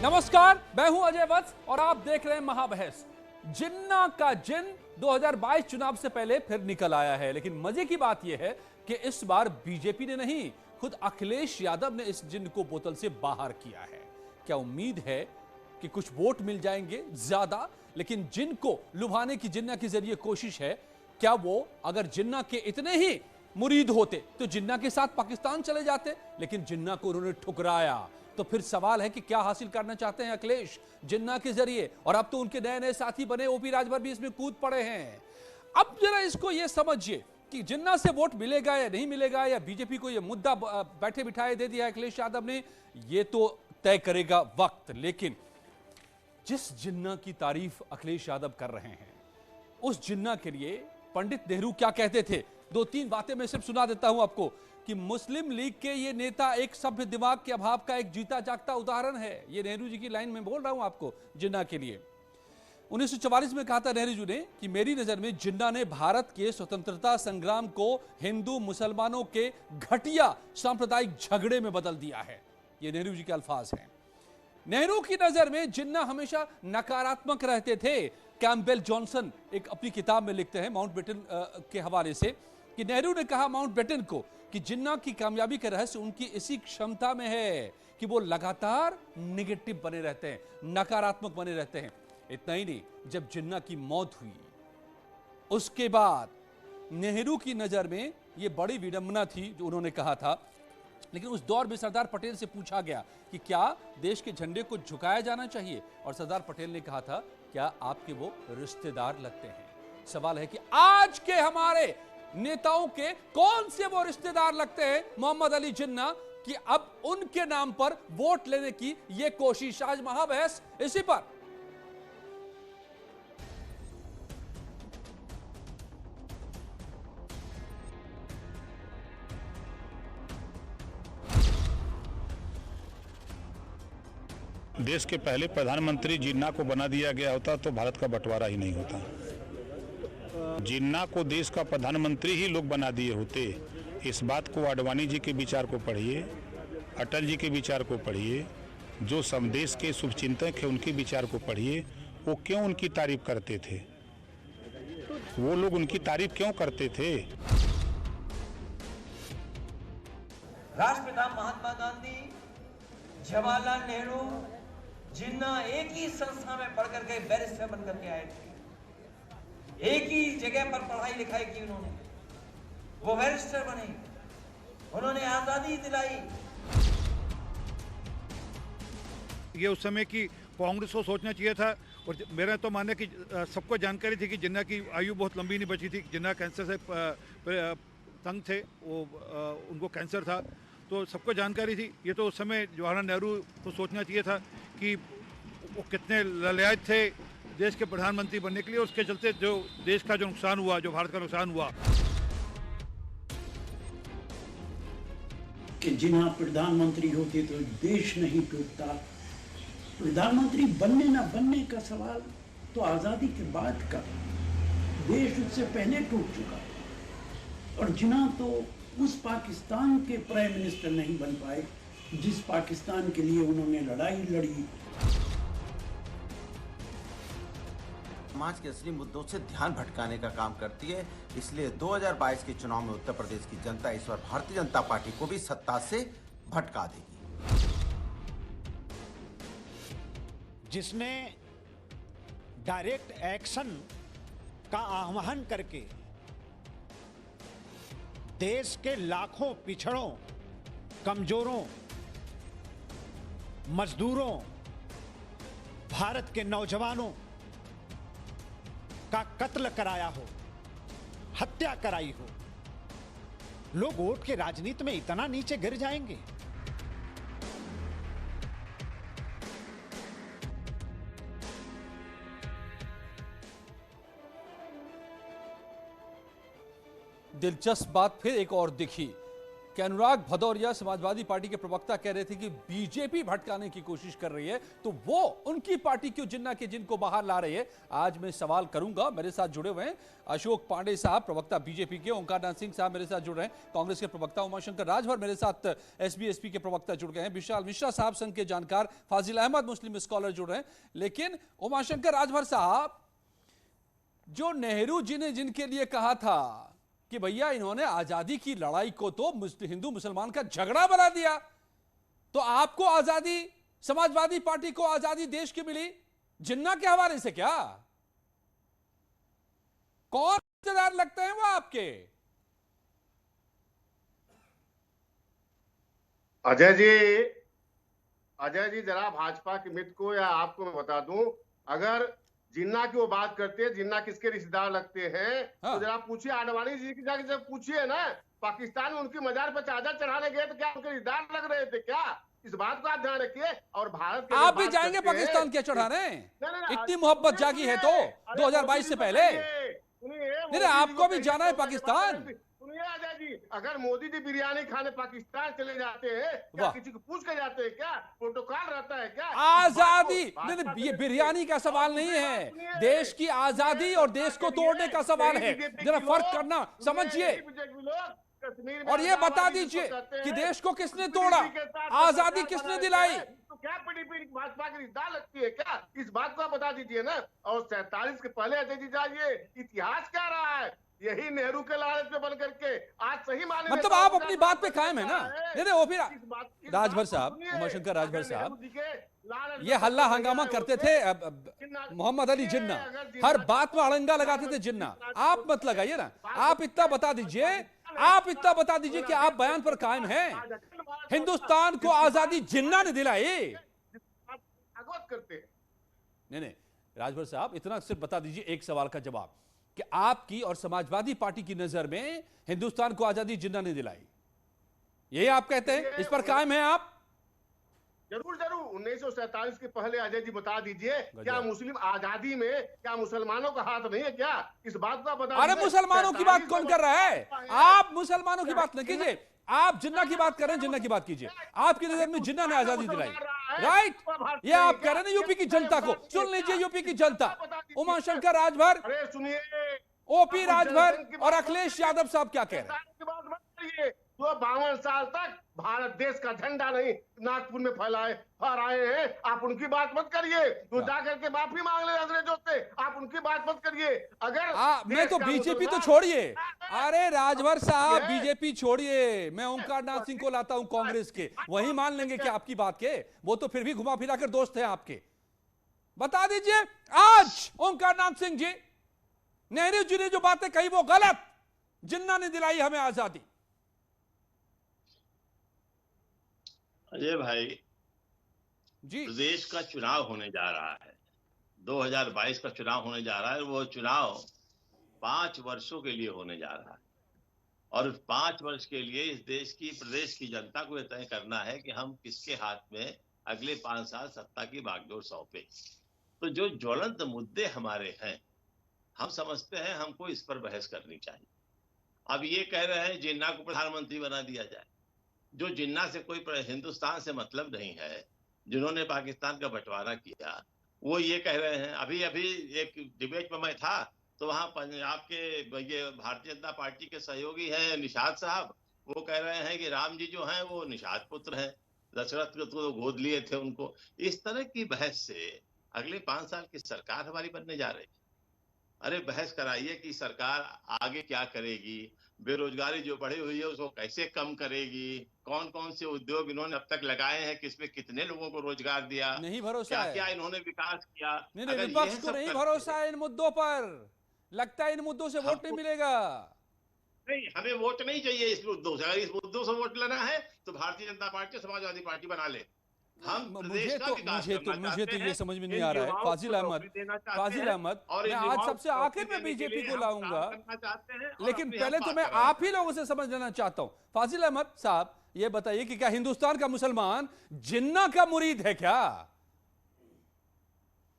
नमस्कार, मैं हूं अजय वत्स और आप देख रहे हैं महाबहस। जिन्ना का जिन 2022 चुनाव से पहले फिर निकल आया है, लेकिन मजे की बात यह है कि इस बार बीजेपी ने नहीं, खुद अखिलेश यादव ने इस जिन को बोतल से बाहर किया है। क्या उम्मीद है कि कुछ वोट मिल जाएंगे ज्यादा? लेकिन जिन को लुभाने की जिन्ना के जरिए कोशिश है, क्या वो अगर जिन्ना के इतने ही मुरीद होते तो जिन्ना के साथ पाकिस्तान चले जाते? लेकिन जिन्ना को उन्होंने ठुकराया। तो फिर सवाल है कि क्या हासिल करना चाहते हैं अखिलेश जिन्ना के जरिए? और अब तो उनके नए नए साथी बने ओपी राजभर भी इसमें कूद पड़े हैं। अब जरा इसको यह समझिए कि जिन्ना से वोट मिलेगा या नहीं मिलेगा, या बीजेपी को यह मुद्दा बैठे बिठाए दे दिया अखिलेश यादव ने, यह तो तय करेगा वक्त। लेकिन जिस जिन्ना की तारीफ अखिलेश यादव कर रहे हैं, उस जिन्ना के लिए पंडित नेहरू क्या कहते थे, दो तीन बातें मैं सिर्फ सुना देता हूं आपको कि मुस्लिम लीग के ये नेता एक सभ्य दिमाग के अभाव का एक जीता जागता उदाहरण है। ये नेहरू जी की लाइन में बोल रहा हूं आपको जिन्ना के लिए। 1944 में कहा था नेहरू जी ने कि मेरी नजर में जिन्ना ने भारत के स्वतंत्रता संग्राम को हिंदू मुसलमानों के घटिया सांप्रदायिक झगड़े में बदल दिया है। ये नेहरू जी के अल्फाज हैं। नेहरू की नजर में जिन्ना हमेशा नकारात्मक रहते थे। कैम्पबेल जॉनसन एक अपनी किताब में लिखते हैं माउंटबेटन के हवाले से कि नेहरू ने कहा माउंटबेटन को कि जिन्ना की कामयाबी का रहस्य उनकी इसी क्षमता में है कि वो लगातार नेगेटिव बने रहते हैं, नकारात्मक बने रहते हैं। इतना ही नहीं, जब जिन्ना की मौत हुई उसके बाद नेहरू की नजर में यह बड़ी विडंबना थी जो उन्होंने कहा था। लेकिन उस दौर में सरदार पटेल से पूछा गया कि क्या देश के झंडे को झुकाया जाना चाहिए, और सरदार पटेल ने कहा था क्या आपके वो रिश्तेदार लगते हैं? सवाल है कि आज के हमारे नेताओं के कौन से वो रिश्तेदार लगते हैं मोहम्मद अली जिन्ना कि अब उनके नाम पर वोट लेने की ये कोशिश। आज महाबहस इसी पर। देश के पहले प्रधानमंत्री जिन्ना को बना दिया गया होता तो भारत का बंटवारा ही नहीं होता। जिन्ना को देश का प्रधानमंत्री ही लोग बना दिए होते। इस बात को आडवाणी जी के विचार को पढ़िए, अटल जी के विचार को पढ़िए, जो समदेश के शुभचिंतक हैं उनके विचार को पढ़िए। वो क्यों उनकी तारीफ करते थे? वो लोग उनकी तारीफ क्यों करते थे? राष्ट्रपिता महात्मा गांधी, जवाहरलाल नेहरू, जिन्ना एक ही संस्था में पढ़ करके बैरिस्टर बन करके आए थे। एक ही जगह पर पढ़ाई लिखाई की उन्होंने, वो बैरिस्टर बने, उन्होंने आजादी दिलाई। ये उस समय की कांग्रेस को सोचना चाहिए था। और मेरा तो मानना कि सबको जानकारी थी कि जिन्ना की आयु बहुत लंबी नहीं बची थी। जिन्ना कैंसर से तंग थे, वो उनको कैंसर था, तो सबको जानकारी थी। ये तो उस समय जवाहरलाल नेहरू को सोचना चाहिए था कि वो कितने ललायत थे देश के प्रधानमंत्री बनने के लिए। उसके चलते जो देश का जो नुकसान हुआ, जो भारत का नुकसान हुआ, कि जिन्ना प्रधानमंत्री होते तो देश नहीं टूटता। प्रधानमंत्री बनने ना बनने का सवाल तो आजादी के बाद का, देश उससे पहले टूट चुका। और जिन्ना तो उस पाकिस्तान के प्राइम मिनिस्टर नहीं बन पाए जिस पाकिस्तान के लिए उन्होंने लड़ाई लड़ी। समाज के असली मुद्दों से ध्यान भटकाने का काम करती है। इसलिए 2022 के चुनाव में उत्तर प्रदेश की जनता इस बार भारतीय जनता पार्टी को भी सत्ता से भटका देगी। जिसने डायरेक्ट एक्शन का आह्वान करके देश के लाखों पिछड़ों, कमजोरों, मजदूरों, भारत के नौजवानों का कत्ल कराया हो, हत्या कराई हो, लोग वोट के राजनीति में इतना नीचे गिर जाएंगे? दिलचस्प बात फिर एक और दिखी कि अनुराग भदौरिया समाजवादी पार्टी के प्रवक्ता कह रहे थे कि बीजेपी भटकाने की कोशिश कर रही है, तो वो उनकी पार्टी क्यों जिन्ना के जिनको बाहर ला रही है। आज मैं सवाल करूंगा। मेरे साथ जुड़े हुए हैं अशोक पांडे साहब, प्रवक्ता बीजेपी के, ओंकार नाथ सिंह साहब मेरे साथ जुड़ रहे हैं, कांग्रेस के प्रवक्ता, उमाशंकर राजभर मेरे साथ एसबीएसपी के प्रवक्ता जुड़ गए हैं, विशाल मिश्रा साहब संघ के जानकार, फाजिल अहमद मुस्लिम स्कॉलर जुड़ रहे हैं। लेकिन उमाशंकर राजभर साहब, जो नेहरू जी ने जिनके लिए कहा था कि भैया इन्होंने आजादी की लड़ाई को तो हिंदू मुसलमान का झगड़ा बना दिया, तो आपको आजादी, समाजवादी पार्टी को आजादी देश की मिली जिन्ना के हवाले से क्या? कौन रिश्तेदार लगते हैं वो आपके? अजय जी जरा भाजपा के मित्र को या आपको मैं बता दूं, अगर जिन्ना की वो बात करते हैं, जिन्ना किसके रिश्तेदार लगते हैं, तो जरा पूछिए आडवाणी जी की जाके जब पूछिए ना, पाकिस्तान में उनकी मजार पर चादर चढ़ाने गए तो क्या उनके रिश्तेदार लग रहे थे क्या? इस बात को आप ध्यान रखिए। और भारत के आप भी जाएंगे पाकिस्तान क्या चढ़ाने? इतनी मोहब्बत जागी है तो 2022 से पहले नहीं, आपको भी जाना है पाकिस्तान। सुनिए अजय जी, अगर मोदी जी बिरयानी खाने पाकिस्तान चले जाते हैं, क्या किसी को पूछ के जाते हैं क्या? प्रोटोकॉल रहता है क्या? आजादी नहीं, ये बिरयानी का सवाल नहीं है, देश की आजादी और देश को तोड़ने का सवाल है। जरा फर्क करना समझिए और ये बता दीजिए कि देश को किसने तोड़ा, आजादी किसने दिलाई। तो क्या पीडीपी भाजपा की रिश्तेदार लगती है क्या? इस बात को आप बता दीजिए ना। और 47 के पहले अजय जी जाइए, इतिहास क्या रहा है, यही नेहरू के लालच में बन करके आज सही माने, मतलब आप अपनी बात पे कायम है ना? नहीं वो फिर राजभर साहब, उमाशंकर राजभर साहब, ये हल्ला हंगामा करते थे मोहम्मद अली जिन्ना, हर बात में अड़ंगा लगाते थे जिन्ना। आप मत लगाइए ना, आप इतना बता दीजिए, आप इतना बता दीजिए कि आप बयान पर कायम हैं। हिंदुस्तान को आजादी जिन्ना ने दिलाई। नहीं राजभर साहब, इतना सिर्फ बता दीजिए एक सवाल का जवाब कि आपकी और समाजवादी पार्टी की नजर में हिंदुस्तान को आजादी जिन्ना ने दिलाई, यही आप कहते हैं? इस पर कायम हैं आप? जरूर जरूर। 1947 के पहले अजय जी बता दीजिए, क्या मुस्लिम आजादी में क्या मुसलमानों का हाथ नहीं है क्या? इस बात को बता। अरे मुसलमानों की बात कौन कर रहा है? आप मुसलमानों की बात न कीजिए, आप जिन्ना की बात कर रहे हैं, जिन्ना की बात कीजिए। आपकी नजर में जिन्ना ने आजादी दिलाई, राइट? ये आप कह रहे हैं यूपी की जनता को। सुन लीजिए यूपी की जनता, उमाशंकर राजभर, अरे सुनिए, ओपी राजभर और अखिलेश यादव साहब क्या कह रहे हैं। तो 52 साल तक भारत देश का झंडा नहीं नागपुर में फहराए हैं, आप उनकी बात मत करिए। तो जाकर के माफी मांग ले अंग्रेजों से, आप उनकी बात मत करिए। अगर मैं तो बीजेपी तो छोड़िए, अरे राजभर साहब बीजेपी छोड़िए, मैं ओंकार नाथ सिंह को लाता हूं कांग्रेस के, वही मान लेंगे कि आपकी बात के, वो तो फिर भी घुमा फिरा कर दोस्त हैं आपके। बता दीजिए आज ओंकार नाथ सिंह जी, नेहरू जी ने जो बातें कही वो गलत, जिन्ना ने दिलाई हमें आजादी। अजय भाई जी, प्रदेश का चुनाव होने जा रहा है, 2022 का चुनाव होने जा रहा है। वो चुनाव 5 वर्षों के लिए होने जा रहा है और 5 वर्ष के लिए इस देश की, प्रदेश की जनता को यह तय करना है कि हम किसके हाथ में अगले 5 साल सत्ता की बागडोर सौंपे। तो जो ज्वलंत मुद्दे हमारे हैं, हम समझते हैं हमको इस पर बहस करनी चाहिए। अब ये कह रहे हैं जिन्ना को प्रधानमंत्री बना दिया जाए, जो जिन्ना से कोई हिंदुस्तान से मतलब नहीं है, जिन्होंने पाकिस्तान का बंटवारा किया, वो ये कह रहे हैं। अभी एक डिबेट में मैं था तो वहां पंजाब के ये भारतीय जनता पार्टी के सहयोगी हैं निषाद साहब, वो कह रहे हैं कि राम जी जो हैं वो निषाद पुत्र हैं, दशरथ को तो गोद लिए थे उनको। इस तरह की बहस से अगले 5 साल की सरकार हमारी बनने जा रही है। अरे बहस कराइए कि सरकार आगे क्या करेगी, बेरोजगारी जो बढ़ी हुई है उसको कैसे कम करेगी, कौन कौन से उद्योग इन्होंने अब तक लगाए हैं, किसमें कितने लोगों को रोजगार दिया, नहीं भरोसा क्या है, क्या इन्होंने विकास किया। नहीं विपक्ष को नहीं भरोसा है इन मुद्दों पर, लगता है इन मुद्दों से वोट नहीं मिलेगा। नहीं, हमें वोट नहीं चाहिए इस मुद्दों से। अगर इस मुद्दों से वोट लेना है तो भारतीय जनता पार्टी, समाजवादी पार्टी बना ले। मुझे तो ये समझ में नहीं आ रहा है। फाजिल अहमद, मैं आज सबसे आखिर में बीजेपी को लाऊंगा, लेकिन पहले तो मैं आप ही लोगों से समझ लेना चाहता हूं। फाजिल अहमद साहब, ये बताइए कि क्या हिंदुस्तान का मुसलमान जिन्ना का मुरीद है क्या?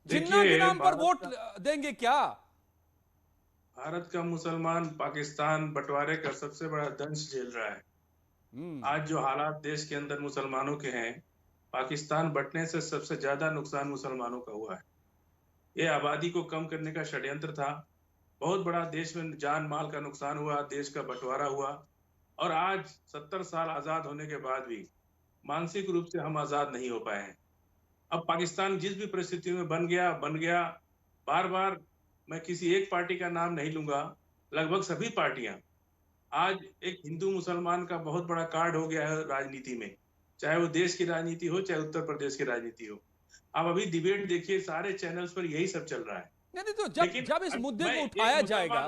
जिन्ना के नाम पर वोट देंगे क्या? भारत का मुसलमान पाकिस्तान बंटवारे का सबसे बड़ा दंश झेल रहा है। आज जो हालात देश के अंदर मुसलमानों के हैं, पाकिस्तान बंटने से सबसे ज्यादा नुकसान मुसलमानों का हुआ है। ये आबादी को कम करने का षड्यंत्र था। बहुत बड़ा देश में जान माल का नुकसान हुआ, देश का बंटवारा हुआ, और आज 70 साल आजाद होने के बाद भी मानसिक रूप से हम आजाद नहीं हो पाए हैं। अब पाकिस्तान जिस भी परिस्थिति में बन गया। बार बार मैं किसी एक पार्टी का नाम नहीं लूंगा, लगभग सभी पार्टियां आज एक हिंदू मुसलमान का बहुत बड़ा कार्ड हो गया है राजनीति में, चाहे वो देश की राजनीति हो, चाहे उत्तर प्रदेश की राजनीति हो। आप अभी डिबेट देखिए, सारे चैनल्स पर यही सब चल रहा है। नहीं तो जब इस मुद्दे को उठाया जाएगा,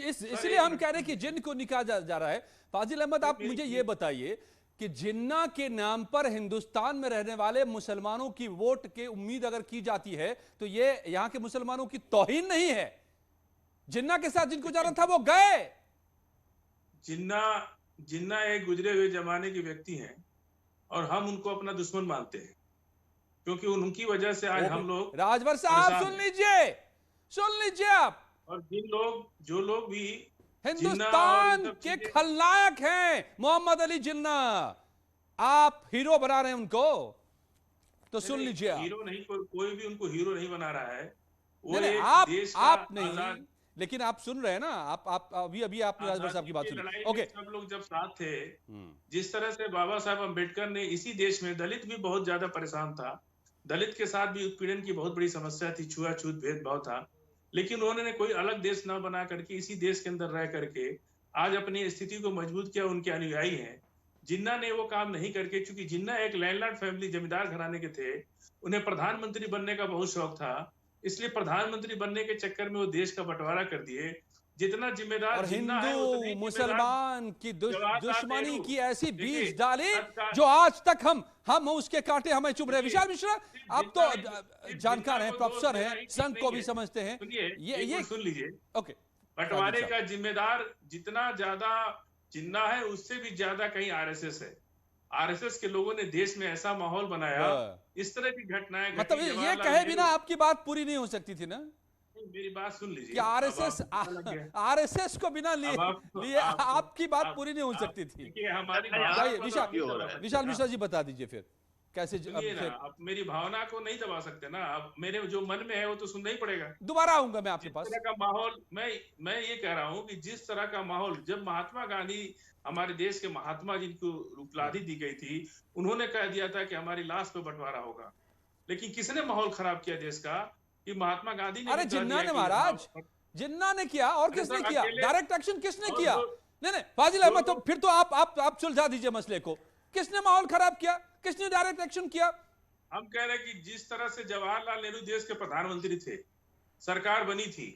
इसलिए हम कह रहे हैं कि जिन्न को निकाला जा रहा है। फाजिल अहमद, आप मुझे ये बताइए कि जिन्ना के नाम पर हिंदुस्तान में रहने वाले मुसलमानों की वोट की उम्मीद अगर की जाती है तो ये यहां के मुसलमानों की तौहीन नहीं है? जिन्ना के साथ जिनको जाना था वो गए। जिन्ना एक गुजरे हुए जमाने के व्यक्ति हैं और हम उनको अपना दुश्मन मानते हैं, क्योंकि उनकी वजह से आज हम लोग। राजभर साहब सुन लीजिए आप। और जो लोग भी हिंदुस्तान के खलनायक हैं मोहम्मद अली जिन्ना, आप हीरो बना रहे हैं उनको, तो सुन लीजिए। हीरो नहीं, कोई भी उनको हीरो नहीं बना रहा है। वो नहीं, एक आप नहीं, लेकिन आप सुन रहे हैं ना, आप अभी आपने राजभर साहब की बात सुनी। ओके, सब लोग जब साथ थे, जिस तरह से बाबा साहब अम्बेडकर ने इसी देश में, दलित भी बहुत ज्यादा परेशान था, दलित के साथ भी उत्पीड़न की बहुत बड़ी समस्या थी, छुआछूत भेदभाव था, लेकिन उन्होंने कोई अलग देश न बना करके इसी देश के अंदर रह करके आज अपनी स्थिति को मजबूत किया। उनके अनुयायी हैं। जिन्ना ने वो काम नहीं करके, चूंकि जिन्ना एक लैंडलॉर्ड फैमिली, जमींदार घराने के थे, उन्हें प्रधानमंत्री बनने का बहुत शौक था, इसलिए प्रधानमंत्री बनने के चक्कर में वो देश का बंटवारा कर दिए। जितना जिम्मेदार और जिन्ना है, हिंदू मुसलमान की दुश्मनी की ऐसी बीज डाली जो आज तक हम उसके कांटे हमें चुभ रहे। विशाल मिश्रा, आप तो जानकार हैं, प्रोफेसर हैं, संघ को भी समझते हैं। ये सुन लीजिए। ओके, बंटवारे का जिम्मेदार जितना ज्यादा जिन्ना है, उससे भी ज्यादा कहीं आरएसएस है। आरएसएस के लोगों ने देश में ऐसा माहौल बनाया, इस तरह की घटनाएं, मतलब ये कहे बिना आपकी बात पूरी नहीं हो सकती थी ना? मेरी बात सुन लीजिए। कि आरएसएस को बिना लिए आपकी बात पूरी नहीं हो सकती थी। विशाल मिश्रा जी बता दीजिए फिर कैसे। अब मेरी भावना को नहीं दबा सकते ना, अब मेरे जो मन में है वो तो सुनना ही पड़ेगा। दोबारा आऊंगा मैं आपके पास। जिस तरह का माहौल, मैं ये कह रहा हूँ कि जिस तरह का माहौल, जब महात्मा गांधी, हमारे देश के महात्मा जिनको उपाधि दी गई थी, उन्होंने कह दिया था कि हमारी लाश पे बंटवारा होगा, लेकिन किसने माहौल खराब किया देश का? कि महात्मा गांधी ने। अरे जिन्ना ने महाराज, जिन्ना ने किया, और किसने किया? डायरेक्ट एक्शन किसने किया? नहीं फाजिल अहमद, तो फिर तो आप सुलझा दीजिए मसले को। किसने माहौल खराब किया? किसने डायरेक्ट एक्शन किया? हम कह रहे हैं कि जिस तरह से जवाहरलाल नेहरू देश के प्रधानमंत्री थे, सरकार बनी थी,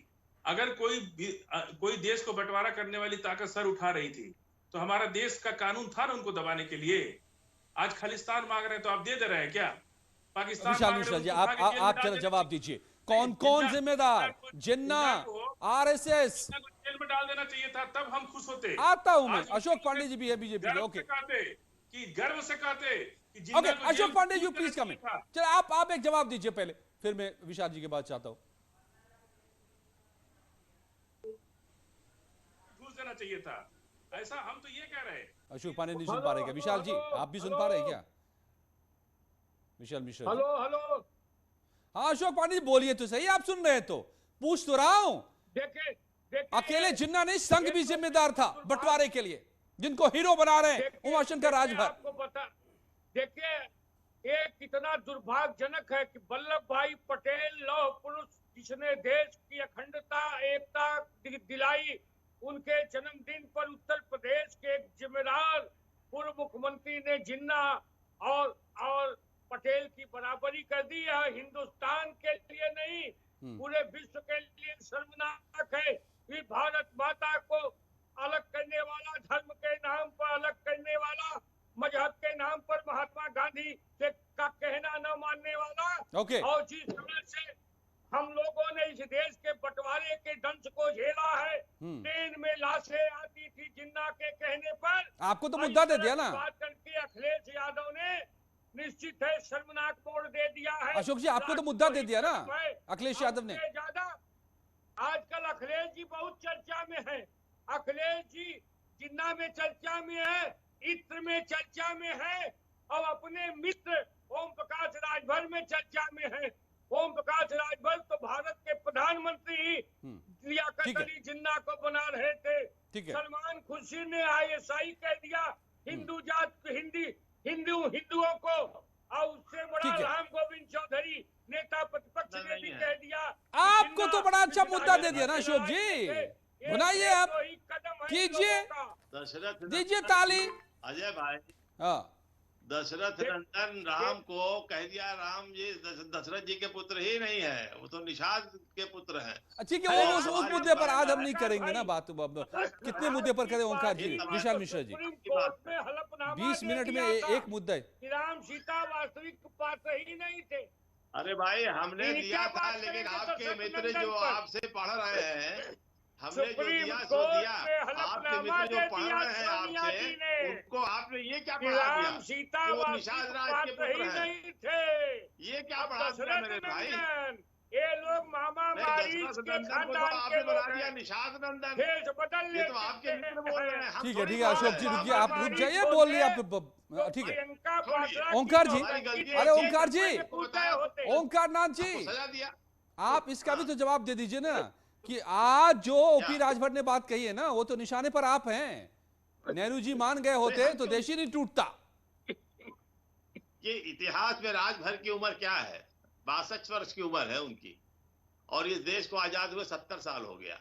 अगर कोई देश को बंटवारा करने वाली ताकत सर उठा रही थी, तो हमारा देश का कानून था ना उनको दबाने के लिए। आज खालिस्तान मांग रहे हैं तो आप दे रहे हैं क्या? पाकिस्तान विशाल मिश्रा जी, आप जरा जवाब दीजिए। कौन जिम्मेदार? जिन्ना, आरएसएस? जेल में डाल देना चाहिए था, तब हम खुश होते। आता हूं मैं। अशोक पांडे जी भी है बीजेपी के। ओके, गर्व से कहते। Okay, Ashok Pandey ji please come. चलो आप एक जवाब दीजिए पहले, फिर मैं विशाल जी के बाद चाहता हूं। घूस देना चाहिए था, ऐसा हम तो ये कह रहे हैं। अशोक पांडे नहीं सुन पा रहे क्या? विशाल जी आप भी सुन पा रहे हैं क्या? विशाल मिश्रा, हेलो। हाँ अशोक पांडे जी बोलिए तो सही, आप सुन रहे हैं तो पूछ तो रहा हूं। अकेले जिन्ना नहीं, संघ भी जिम्मेदार था बंटवारे के लिए, जिनको हीरो बना रहे हैं उमाशंकर राजभर। आपको पता, देखिए ये कितना दुर्भाग्यजनक है कि वल्लभ भाई पटेल लौह पुरुष, जिसने देश की अखंडता एकता दिलाई, उनके जन्मदिन पर उत्तर प्रदेश के एक जिम्मेदार पूर्व मुख्यमंत्री ने जिन्ना और पटेल की बराबरी कर दी है। हिंदुस्तान के लिए नहीं, पूरे विश्व के लिए शर्मनाक है कि भारत माता को अलग करने वाला, धर्म के नाम पर अलग करने वाला, मजहब के नाम पर महात्मा गांधी का कहना न मानने वाला, और जिस तरह से हम लोगों ने इस देश के बंटवारे के दंश को झेला है, ट्रेन में लाशें आती थी जिन्ना के कहने पर। आपको तो मुद्दा दे दिया ना बात करके अखिलेश यादव ने निश्चित है शर्मनाक मोड़ दे दिया है। अशोक जी आपको तो मुद्दा दे दिया ना अखिलेश यादव ने। ज्यादा आजकल अखिलेश जी बहुत चर्चा में है, अखिलेश जी जिन्ना में चर्चा में है, इत्र में चर्चा में है और अपने मित्र ओम प्रकाश राजभर में चर्चा में है। ओम प्रकाश राजभर तो भारत के प्रधानमंत्री ही लियाकत अली जिन्ना को बना रहे थे। सलमान खुर्शीद ने ISI कह दिया हिंदू जात हिंदुओं को, और उससे बड़ा राम गोविंद चौधरी नेता प्रतिपक्ष ने भी कह दिया। आपको तो बड़ा अच्छा मुद्दा दे दिया ना अशोक जी, बनाइए आप, कीजिए, दीजिए ताली। अजय भाई, हाँ, दशरथ नंदन राम को कह दिया, राम जी दशरथ जी के पुत्र ही नहीं है, वो तो निषाद के पुत्र हैं। ठीक है, वो उस मुद्दे पर आज हम नहीं करेंगे ना बात। कितने मुद्दे पर करें ओंकार जी, विशाल मिश्रा जी? 20 मिनट में एक मुद्दा है। राम सीता वास्तविक पात्र ही नहीं थे। अरे भाई, हमने दिया था, लेकिन आपके मित्र जो आपसे पढ़ रहे हैं, हमने जो दिया सो दिया। आपके मित्र जो पढ़ रहे हैं आपसे, उनको आपने ये क्या पढ़ा दिया? सीता वो निषाद राज के पुत्र हैं। ये क्या पढ़ा दिया मेरे भाई? ये लोग मामा मारीच के खानदान के बना दिया निषाद नंदन। देश बदल ये तो आपके मित्र बोल रहे हैं। ठीक है अशोक जी रुकिए, आप रुक जाइए, बोल रही आप। ठीक है ओंकार जी, अरे ओंकार जी, ओंकार नाथ जी, आप इसका भी तो जवाब दे दीजिए ना कि आज जो ओपी राजभर ने बात कही है ना, वो तो निशाने पर आप हैं। नेहरू जी मान गए होते तो देश ही नहीं टूटता। ये इतिहास में राजभर की उम्र क्या है? 62 वर्ष की उम्र है उनकी, और इस देश को आजाद हुए 70 साल हो गया।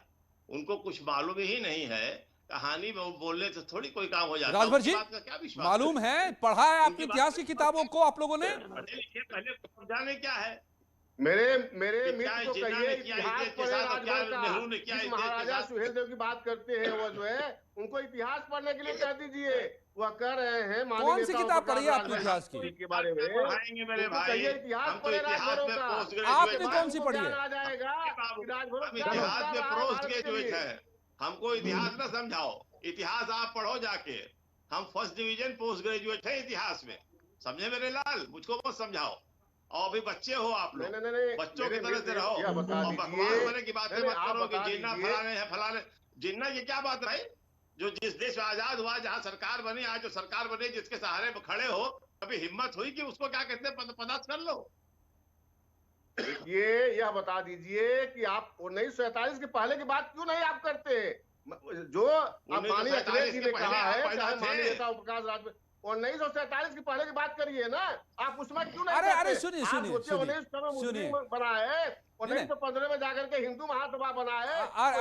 उनको कुछ मालूम ही नहीं है। कहानी में बोलने से थोड़ी कोई काम हो जाता है। राजभर जी, मालूम है, पढ़ा है आपने इतिहास की किताबों को आप लोगों ने? पहले समझाने क्या है? मेरे मित्र को कहिए इतिहास पढ़े राजभर का। महाराजा सुहेलदेव की बात करते हैं वो जो है, उनको इतिहास पढ़ने के लिए कह दीजिए। वह कर रहे हैं। कौन सी किताब पढ़ी है आपने इतिहास की? के बारे में पढ़ाएंगे मेरे भाई। इतिहास पढ़े राजभरों का। आपने कौन सी पढ़ी है? आ जाएगा इतिहास में पोस्ट ग्रेजुएट है, हमको इतिहास न समझाओ। इतिहास आप पढ़ो जाके। हम फर्स्ट डिवीजन पोस्ट ग्रेजुएट है इतिहास में, समझे मेरे लाल? मुझको मत समझाओ। और अभी बच्चे हो आप लोग, बच्चों की तरह से रहो। बकवास होने की बातें मत करो कि जिन्ना फलाने हैं फलाने। जिन्ना ये क्या बात भाई? जो जिस देश में आजाद हुआ, जहाँ सरकार बनी, आज जो सरकार बनी, जिसके सहारे खड़े हो, कभी हिम्मत हुई कि उसको क्या कहते हैं पदार्थ कर लो? यह बता दीजिए कि आप 1947 के पहले की बात क्यों नहीं आप करते? जो माननीय अखिलेश जी ने कहा है, चाहे माननीय नेता ओम प्रकाश राजभर, 1947 की पहले की बात करिए ना। आप उसमें क्यों नहीं? अरे सुनिए 19 बना है, 1915 में जाकर के हिंदू महासभा बना है।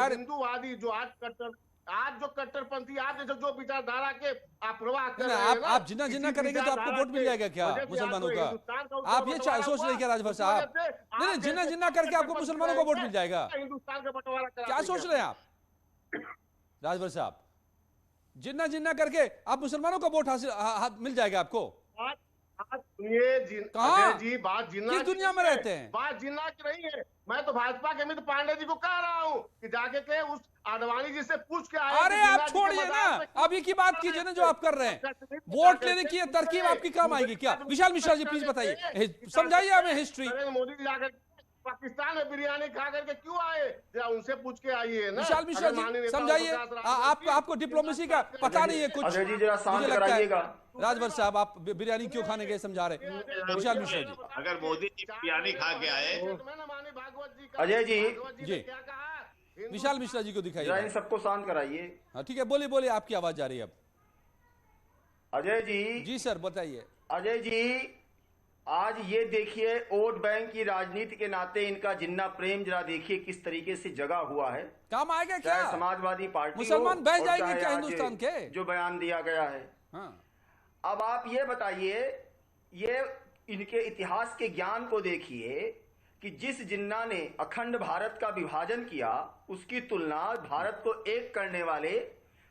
हिंदूवादी जो आज जो कट्टरपंथी, आप जैसे जो विचारधारा के आप प्रवाह कर रहे हैं ना, आप जिन्ना करेंगे तो आपको वोट मिल जाएगा क्या मुसलमानों का? आप ये सोच रहे क्या राजभर साहब? नहीं, जिन्ना करके आपको मुसलमानों का वोट मिल जाएगा? हिंदुस्तान का बंटवारा क्या सोच रहे हैं आप राजभर साहब? जिन्ना करके आप मुसलमानों का वोट मिल जाएगा आपको? सुनिए जी, बात जिन्ना किस दुनिया में रहते हैं? बात जिन्ना की नहीं है। मैं तो भाजपा के मित्र पांडे जी को कह रहा हूँ कि जाके के उस आडवाणी जी से पूछ के आए। अरे आप छोड़िए ना, अभी की बात कीजिए ना जो आप कर रहे हैं। वोट लेने की तरकीब आपकी काम आएगी क्या? विशाल मिश्रा जी प्लीज बताइए, समझाइए हमें हिस्ट्री। मोदी जी जाकर पाकिस्तान में बिरयानी खा करके क्यों आए, जरा उनसे पूछ के आइए ना। विशाल मिश्रा जी समझाइए, आपको डिप्लोमेसी का पता नहीं है कुछ, मुझे लगता है। राजभर साहब, आप बिरयानी क्यों खाने गए समझा रहे? विशाल मिश्रा जी, अगर मोदी जी बिरयानी खा के आए। अजय जी, विशाल मिश्रा जी को दिखाइए, सबको शांत कराइए। हाँ ठीक है, बोलिए, आपकी आवाज जा रही है अब। अजय जी। जी सर बताइए। अजय जी, आज ये देखिए, वोट बैंक की राजनीति के नाते इनका जिन्ना प्रेम जरा देखिए किस तरीके से जगा हुआ है। काम आएगा क्या? समाजवादी पार्टी मुसलमान बह जाएंगे क्या हिंदुस्तान के? जो बयान दिया गया है। हाँ। अब आप ये बताइए, ये इनके इतिहास के ज्ञान को देखिए कि जिस जिन्ना ने अखंड भारत का विभाजन किया, उसकी तुलना भारत को एक करने वाले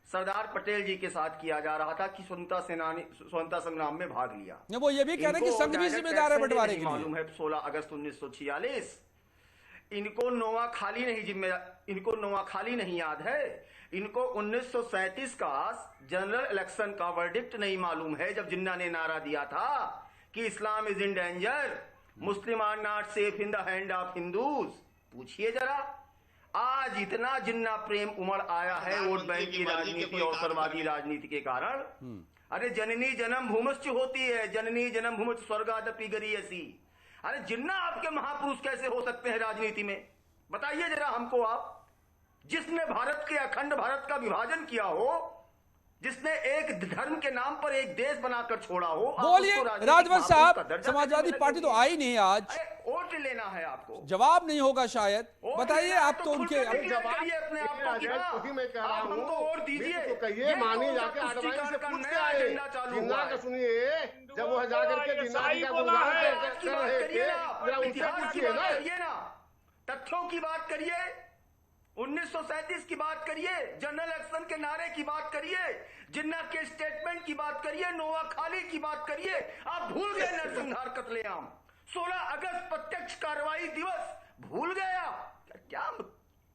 सरदार पटेल जी के साथ किया जा रहा था कि स्वतंत्रता संग्राम में भाग लिया। वो ये भी कह रहे हैं कि संघ भी जिम्मेदार है बंटवारे के लिए। मालूम है 16 अगस्त 1946 इनको नोआखाली नहीं याद है। इनको 1937 का जनरल इलेक्शन का वर्डिक्ट नहीं मालूम है, जब जिन्ना ने नारा दिया था कि Islam is in danger, Muslim are not safe in the hand of Hindus. पूछिए जरा, आज इतना जिन्ना प्रेम उमड़ आया है वोट बैंक की राजनीति और सर्वादी राजनीति के कारण। अरे जननी जन्म भूमश्च होती है, जननी जन्म भूमश्च स्वर्गादपि गरीयसी। अरे जिन्ना आपके महापुरुष कैसे हो सकते हैं राजनीति में? बताइए जरा हमको आप। जिसने भारत के अखंड भारत का विभाजन किया हो, जिसने एक धर्म के नाम पर एक देश बनाकर छोड़ा हो, बोलिए राजवंश साहब, समाजवादी पार्टी तो आई नहीं आज, वोट लेना है आपको, जवाब नहीं होगा शायद। बताइए आप तो उनके अपने आप को उसी में कह रहा हूं, हमको वोट दीजिए। तो कहिए मानी जाके आडवाणी से पूछ के आए, जिन्ना का सुनिए, जब वो जाकर के जिन्ना का गुणगान कर रहे थे, जरा उनसे पूछिए ना। तथ्यों की बात करिए, 1937 की बात करिए, जनरल एक्शन के नारे की बात करिए, जिन्ना के स्टेटमेंट की बात करिए, नोआखाली की बात करिए। आप भूल गए नरसंहार कत्लेआम, 16 अगस्त प्रत्यक्ष कार्रवाई दिवस भूल गया क्या?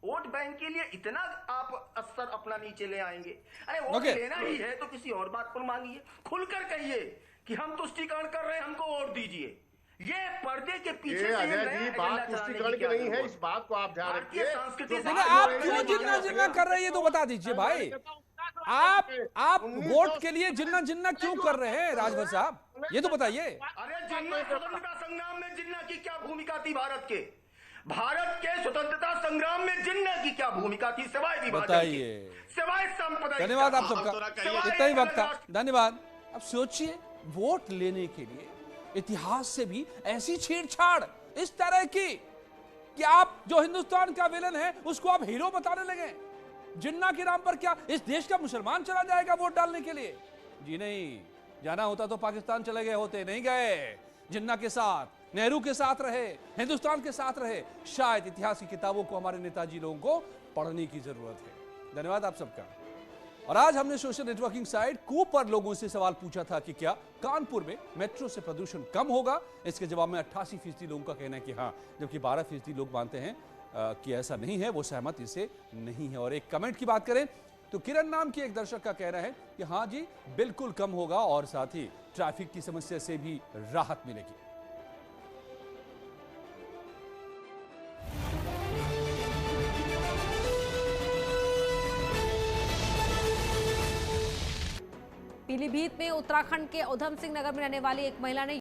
वोट बैंक के लिए इतना आप असर अपना नीचे ले आएंगे? अरे वोट लेना ही है तो किसी और बात पर मांगिए, खुलकर कहिए कि हम तुष्टीकरण कर रहे हैं, हमको वोट दीजिए। ये पर्दे के पीछे से अजय जी बात तुष्टीकरण की नहीं है, इस बात को आप ध्यान रखिए। आप क्यों जिन्ना कर रहे हैं ये तो बता दीजिए भाई। आप वोट के लिए जिन्ना क्यों कर रहे हैं राजभर साहब, ये तो बताइए। अरे स्वतंत्रता संग्राम में जिन्ना की क्या भूमिका थी? भारत के स्वतंत्रता संग्राम में जिन्ना की क्या भूमिका थी? सिवाय बताइए, सिवाय सांप्रदायिक। धन्यवाद आप सबका, इतना ही वक्त था, धन्यवाद। अब सोचिए, वोट लेने के लिए इतिहास से भी ऐसी छेड़छाड़ इस तरह की कि आप जो हिंदुस्तान का विलन है उसको आप हीरो बताने लगे। जिन्ना के नाम पर क्या इस देश का मुसलमान चला जाएगा वोट डालने के लिए? जी नहीं, जाना होता तो पाकिस्तान चले गए होते, नहीं गए। जिन्ना के साथ, नेहरू के साथ रहे, हिंदुस्तान के साथ रहे। शायद इतिहास की किताबों को हमारे नेताजी लोगों को पढ़ने की जरूरत है। धन्यवाद आप सबका। और आज हमने सोशल नेटवर्किंग साइट कूप पर लोगों से सवाल पूछा था कि क्या कानपुर में मेट्रो से प्रदूषण कम होगा। इसके जवाब में 88% लोगों का कहना है कि हाँ, जबकि 12% लोग मानते हैं कि ऐसा नहीं है, वो सहमत इससे नहीं है। और एक कमेंट की बात करें तो किरण नाम की एक दर्शक का कहना है कि हाँ जी बिल्कुल कम होगा और साथ ही ट्रैफिक की समस्या से भी राहत मिलेगी। पीलीभीत में उत्तराखंड के उधम सिंह नगर में रहने वाली एक महिला ने